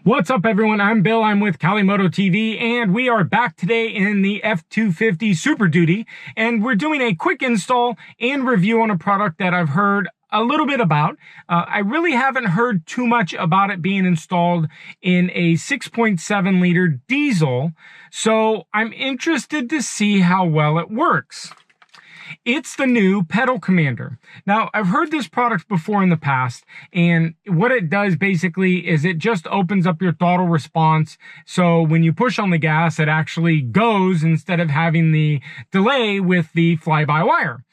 What's up, everyone? I'm Bill. I'm with Kalimoto TV, and we are back today in the F-250 Super Duty, and we're doing a quick install and review on a product that I've heard a little bit about. I really haven't heard too much about it being installed in a 6.7 liter diesel, so I'm interested to see how well it works. It's the new Pedal Commander. Now, I've heard this product before in the past, and what it does basically is it just opens up your throttle response. So when you push on the gas, it actually goes instead of having the delay with the fly-by-wire.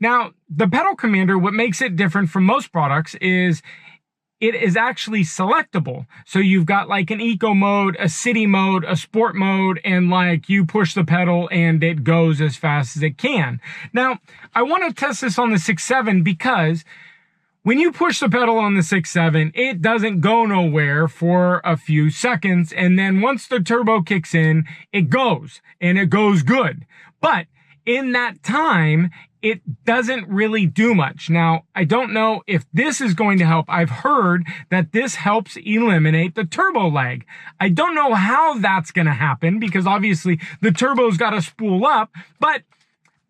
Now, the Pedal Commander, what makes it different from most products is it is actually selectable. So you've got like an eco mode, a city mode, a sport mode, and like you push the pedal and it goes as fast as it can. Now, I want to test this on the 6.7 because when you push the pedal on the 6.7, it doesn't go nowhere for a few seconds. And then once the turbo kicks in, it goes and it goes good. But in that time, it doesn't really do much. Now, I don't know if this is going to help. I've heard that this helps eliminate the turbo lag. I don't know how that's going to happen because obviously the turbo's got to spool up, but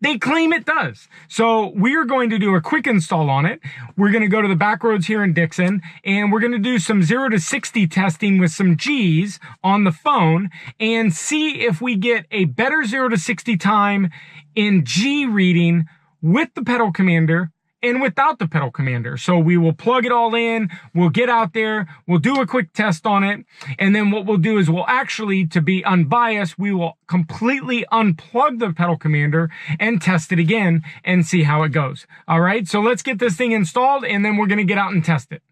they claim it does. So we're going to do a quick install on it. We're going to go to the back roads here in Dixon, and we're going to do some 0 to 60 testing with some G's on the phone and see if we get a better 0 to 60 time in G reading with the Pedal Commander and without the Pedal Commander. So we will plug it all in, we'll get out there, we'll do a quick test on it, and then what we'll do is we'll actually, to be unbiased, we will completely unplug the Pedal Commander and test it again and see how it goes. All right, so let's get this thing installed and then we're gonna get out and test it.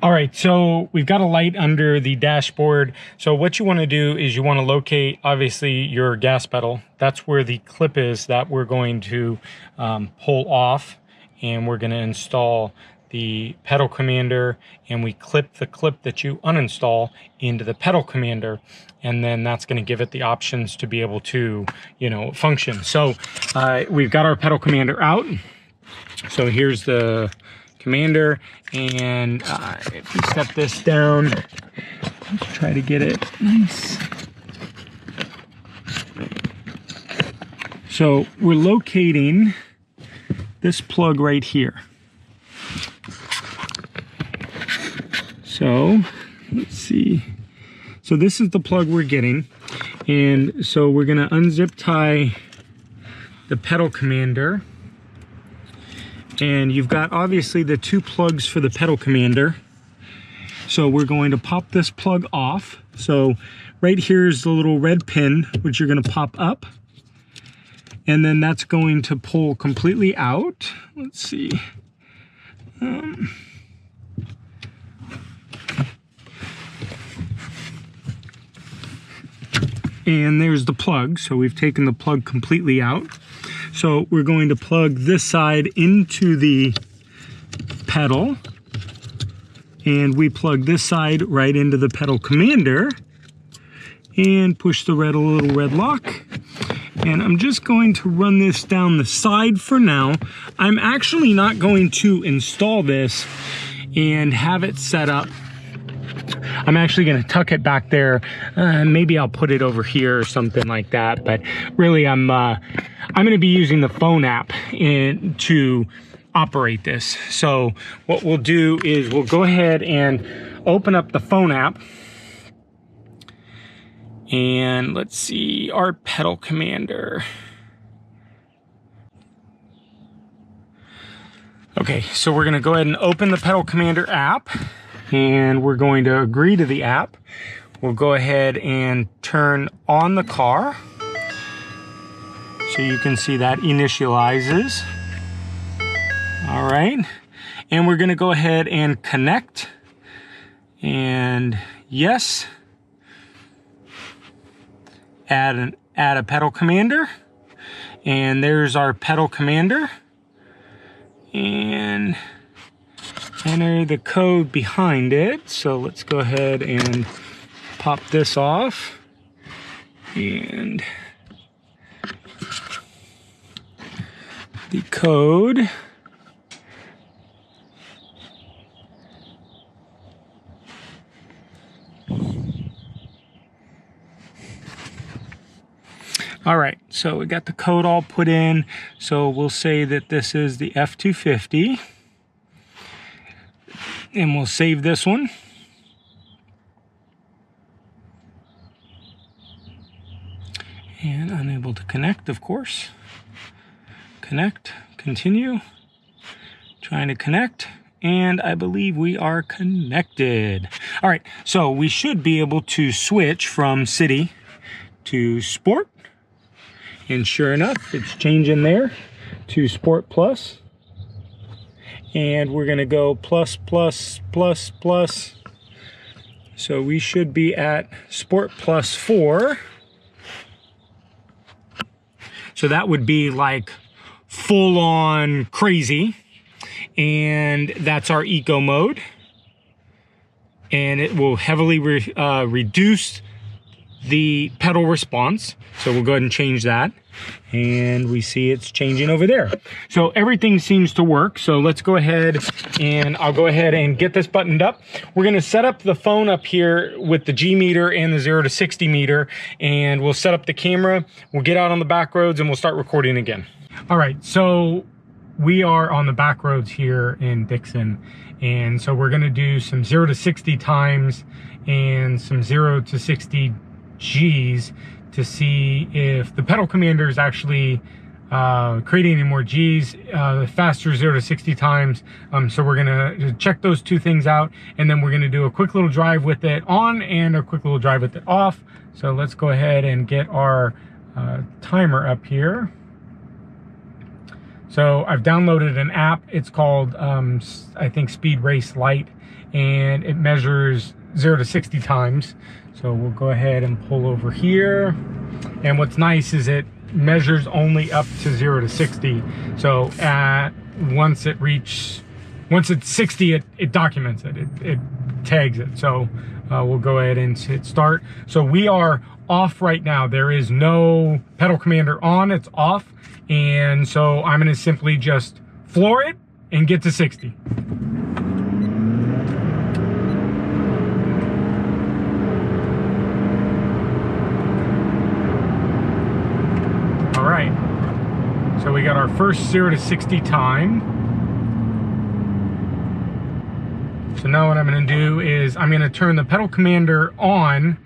All right, so we've got a light under the dashboard. So what you want to do is you want to locate, obviously, your gas pedal. That's where the clip is that we're going to pull off, and we're going to install the Pedal Commander, and we clip the clip that you uninstall into the Pedal Commander, and then that's going to give it the options to be able to, function. So we've got our Pedal Commander out. So here's the Commander, and if we step this down, let's try to get it nice. So we're locating this plug right here. So let's see. So this is the plug we're getting, and so we're going to unzip tie the Pedal Commander. And you've got obviously the two plugs for the Pedal Commander. So we're going to pop this plug off. So right here is the little red pin, which you're going to pop up. And then that's going to pull completely out. Let's see. And there's the plug. So we've taken the plug completely out. So we're going to plug this side into the pedal, and we plug this side right into the Pedal Commander and push the little red lock. And I'm just going to run this down the side for now. I'm actually not going to install this and have it set up. I'm actually going to tuck it back there. Maybe I'll put it over here or something like that. But really, I'm going to be using the phone app to operate this. So what we'll do is we'll go ahead and open up the phone app. And let's see, our Pedal Commander. Okay, so we're going to go ahead and open the Pedal Commander app. And we're going to agree to the app. We'll go ahead and turn on the car. So you can see that initializes. All right. And we're going to go ahead and connect. And yes. Add a Pedal Commander. And there's our Pedal Commander. And enter the code behind it. So let's go ahead and pop this off. And the code. All right, so we got the code all put in. So we'll say that this is the F-250. And we'll save this one. And unable to connect, of course. Connect, continue. Trying to connect. And I believe we are connected. All right, so we should be able to switch from city to sport. And sure enough, it's changing there to Sport Plus. And we're gonna go plus, plus, plus, plus. So we should be at Sport Plus 4. So that would be like full on crazy. And that's our eco mode. And it will heavily reduce the pedal response. So we'll go ahead and change that. And we see it's changing over there. So everything seems to work. So let's go ahead and I'll go ahead and get this buttoned up. We're gonna set up the phone up here with the G meter and the 0 to 60 meter, and we'll set up the camera. We'll get out on the back roads and we'll start recording again. All right, so we are on the back roads here in Dixon. And so we're gonna do some 0 to 60 times and some 0 to 60 G's to see if the pedal commander is actually creating any more G's, faster 0 to 60 times. So we're gonna check those two things out, and then we're gonna do a quick little drive with it on and a quick little drive with it off. So let's go ahead and get our timer up here. So I've downloaded an app. It's called, I think, Speed Race Lite, and it measures 0 to 60 times. So we'll go ahead and pull over here. And what's nice is it measures only up to 0 to 60. So once it's 60, it documents it. It tags it. So we'll go ahead and hit start. So we are off right now. There is no pedal commander on, it's off. And so I'm gonna simply just floor it and get to 60. All right, so we got our first 0 to 60 time. So now what I'm gonna do is I'm gonna turn the pedal commander on,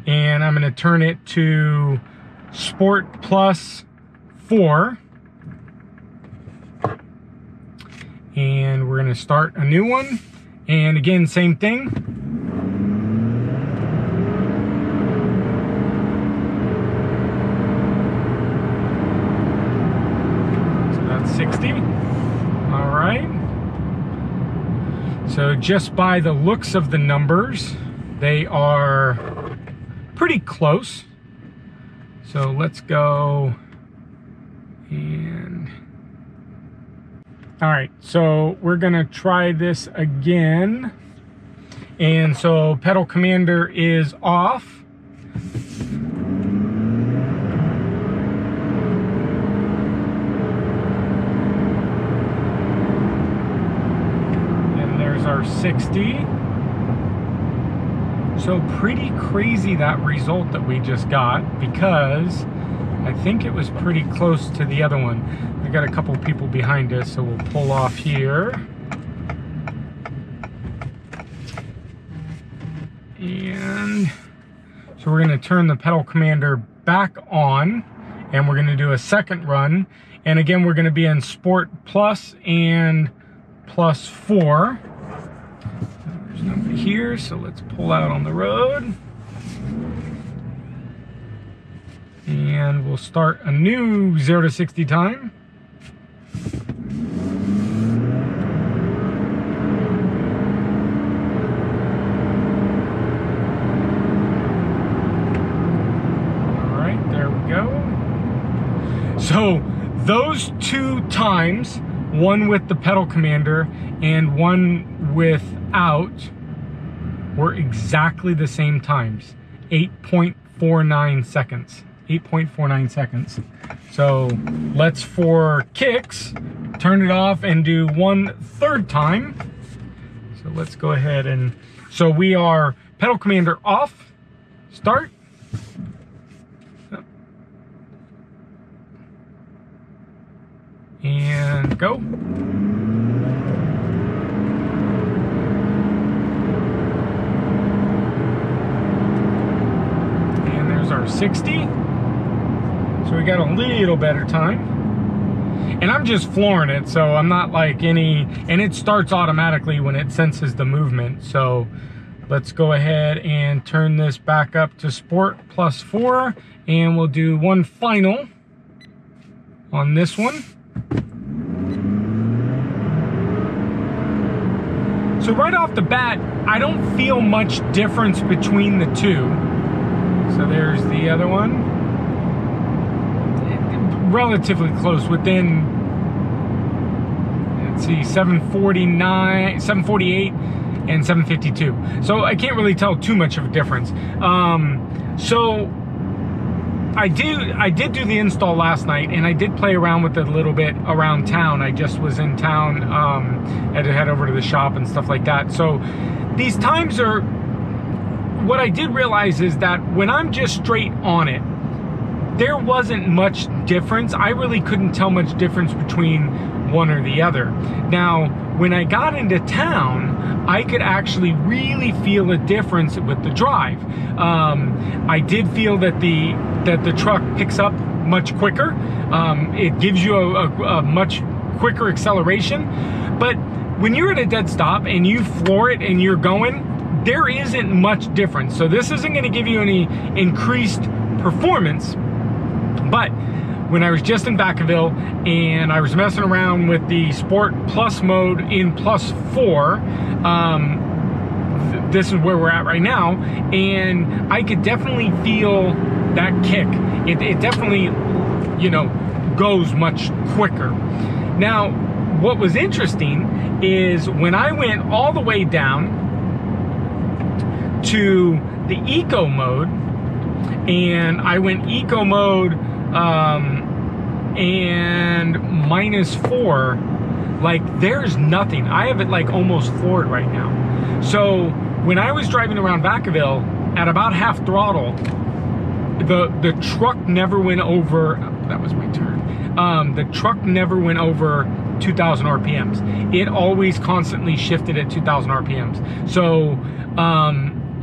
and I'm gonna turn it to Sport Plus 4. And we're gonna start a new one. And again, same thing. So that's 60. All right. So just by the looks of the numbers, they are pretty close. So let's go and... All right, so we're gonna try this again. And so pedal commander is off. And there's our 60. So pretty crazy that result that we just got, because I think it was pretty close to the other one. We got a couple people behind us, so we'll pull off here. And so we're gonna turn the pedal commander back on, and we're gonna do a second run. And again, we're gonna be in Sport Plus and Plus 4. There's nobody here, so let's pull out on the road. And we'll start a new 0 to 60 time. All right, there we go. So those two times, one with the pedal commander and one without, were exactly the same times, 8.49 seconds. 8.49 seconds. So let's, for kicks, turn it off and do one third time. So let's go ahead and, so we are pedal commander off, start. And go. And there's our 60. So we got a little better time. And I'm just flooring it, so I'm not like and it starts automatically when it senses the movement. So let's go ahead and turn this back up to Sport +4, and we'll do one final on this one. So right off the bat, I don't feel much difference between the two. So there's the other one. Relatively close, within, let's see, 749, 748, and 752. So I can't really tell too much of a difference. So I did do the install last night, and I did play around with it a little bit around town. I just was in town, had to head over to the shop and stuff like that. So these times are, what I did realize is that when I'm just straight on it, there wasn't much difference. I really couldn't tell much difference between one or the other. Now, when I got into town, I could actually really feel a difference with the drive. I did feel that the truck picks up much quicker. It gives you a much quicker acceleration. But when you're at a dead stop and you floor it and you're going, there isn't much difference. So this isn't going to give you any increased performance. But when I was just in Vacaville and I was messing around with the Sport Plus mode in +4, this is where we're at right now, and I could definitely feel that kick. It definitely, you know, goes much quicker. Now, what was interesting is when I went all the way down to the Eco mode, and I went Eco mode and -4, like there's nothing. I have it like almost floored right now. So when I was driving around Vacaville at about half throttle, the truck never went over, that was my turn, the truck never went over 2,000 RPMs. It always constantly shifted at 2,000 RPMs. So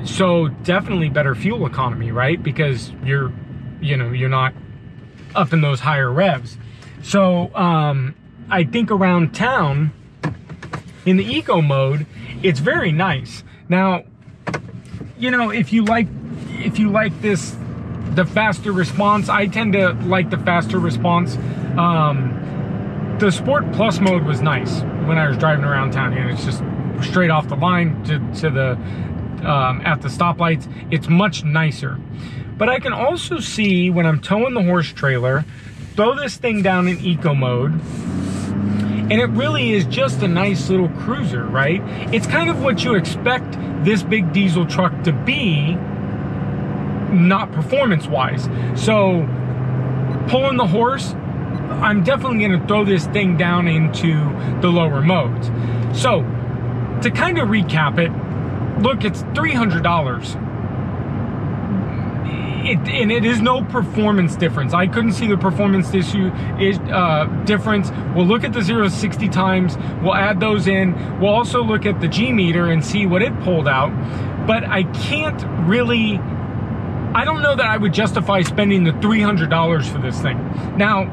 so definitely better fuel economy, right? Because you're not up in those higher revs. So I think around town in the Eco mode, it's very nice. Now, you know, if you like this, the faster response, I tend to like the faster response. The Sport Plus mode was nice when I was driving around town, and it's just straight off the line to the at the stoplights. It's much nicer. But I can also see when I'm towing the horse trailer, throw this thing down in Eco mode, and it really is just a nice little cruiser, right? It's kind of what you expect this big diesel truck to be, not performance-wise. So pulling the horse, I'm definitely gonna throw this thing down into the lower modes. So to kind of recap it, look, it's $300. And it is no performance difference. I couldn't see the performance difference. We'll look at the 0 to 60 times. We'll add those in. We'll also look at the G meter and see what it pulled out. But I can't really, I don't know that I would justify spending the $300 for this thing. Now,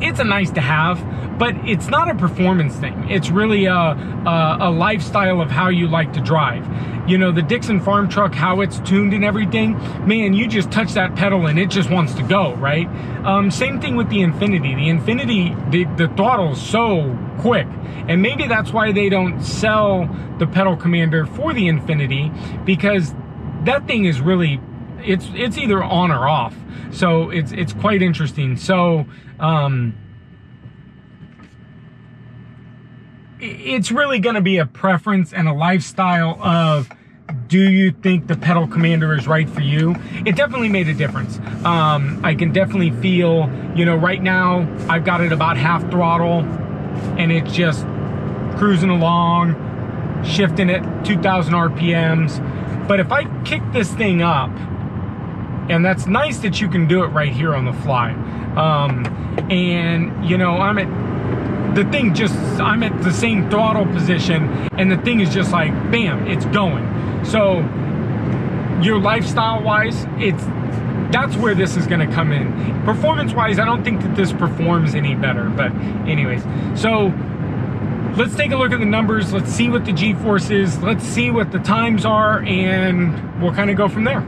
it's a nice to have, but it's not a performance thing. It's really a lifestyle of how you like to drive. You know, the Dixon farm truck, how it's tuned and everything, man, you just touch that pedal and it just wants to go, right? Same thing with the Infinity. The Infinity, the throttle's so quick, and maybe that's why they don't sell the pedal commander for the Infinity, because that thing is really, it's either on or off. So it's quite interesting. So it's really going to be a preference and a lifestyle of, do you think the pedal commander is right for you? It definitely made a difference. I can definitely feel, you know, right now I've got it about half throttle and it's just cruising along, shifting at 2,000 RPMs. But if I kick this thing up, and that's nice that you can do it right here on the fly. And you know, I'm at the thing just, I'm at the same throttle position and the thing is just like, bam, it's going. So your lifestyle wise, that's where this is going to come in. Performance wise, I don't think that this performs any better, but anyways, so let's take a look at the numbers. Let's see what the G-force is. Let's see what the times are, and we'll kind of go from there.